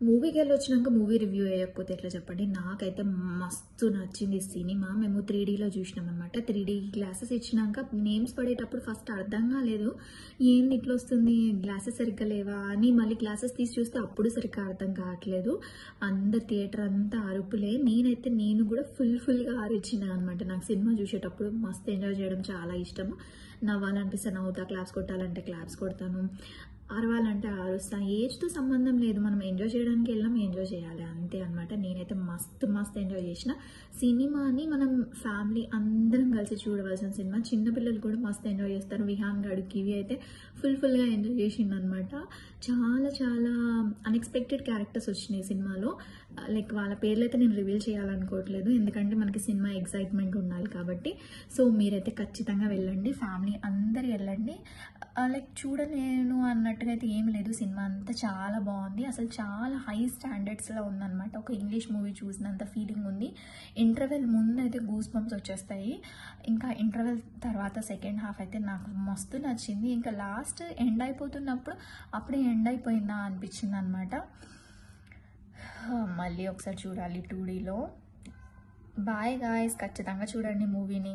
మూవీకి వెళ్ళి వచ్చినాక మూవీ రివ్యూ వేయకపోతే ఎట్లా చెప్పండి. నాకైతే మస్తు నచ్చింది సినిమా. మేము 3Dలో చూసినాం అనమాట. 3D గ్లాసెస్ ఇచ్చినాక నేమ్స్ పడేటప్పుడు ఫస్ట్ అర్థం కాలేదు, ఏంది ఇట్లా వస్తుంది, గ్లాసెస్ సరిగ్గా లేవా అని. మళ్ళీ గ్లాసెస్ తీసి చూస్తే అప్పుడు సరిగ్గా అర్థం కావట్లేదు. అందరు థియేటర్ అంతా అరుపులే. నేను కూడా ఫుల్గా అరిచిన అనమాట. నాకు సినిమా చూసేటప్పుడు మస్తు ఎంజాయ్ చేయడం చాలా ఇష్టము. నవ్వాలనిపిస్తే నవ్వుతా, క్లాప్స్ కొట్టాలంటే క్లాప్స్ కొడతాను, అరవాలంటే అరుస్తాను. ఏజ్తో సంబంధం లేదు, మనం ఎంజాయ్ చేయడానికి వెళ్ళాం, ఎంజాయ్ చేయాలి అంతే అనమాట. నేనైతే మస్తు ఎంజాయ్ చేసిన సినిమాని. మనం ఫ్యామిలీ అందరం కలిసి చూడవలసిన సినిమా. చిన్నపిల్లలు కూడా మస్తు ఎంజాయ్ చేస్తారు. విహాన్ గాడు కివి అయితే ఫుల్గా ఎంజాయ్ చేసిండు అనమాట. చాలా అన్ఎక్స్పెక్టెడ్ క్యారెక్టర్స్ వచ్చినాయి సినిమాలో. లైక్ వాళ్ళ పేర్లు అయితే నేను రివీల్ చేయాలనుకోవట్లేదు, ఎందుకంటే మనకి సినిమా ఎక్సైట్మెంట్ ఉండాలి కాబట్టి. సో మీరైతే ఖచ్చితంగా వెళ్ళండి, ఫ్యామిలీ అందరు వెళ్ళండి. లైక్ చూడలేను అన్నట్టుగా అయితే ఏం లేదు. సినిమా అంతా చాలా బాగుంది, అసలు చాలా హై స్టాండర్డ్స్లో ఉందన్నమాట. ఒక ఇంగ్లీష్ మూవీ చూసినంత ఫీలింగ్ ఉంది. ఇంటర్వెల్ ముందు అయితే గూస్ బంప్స్ వచ్చేస్తాయి. ఇంకా ఇంటర్వెల్ తర్వాత సెకండ్ హాఫ్ అయితే నాకు మస్తు నచ్చింది. ఇంకా లాస్ట్ ఎండ్ అయిపోతున్నప్పుడు అప్పుడే ఎండ్ అయిపోయిందా అనిపించింది అనమాట. మళ్ళీ ఒకసారి చూడాలి 2Dలో. బాయ్ గాయ్స్, ఖచ్చితంగా చూడండి మూవీని.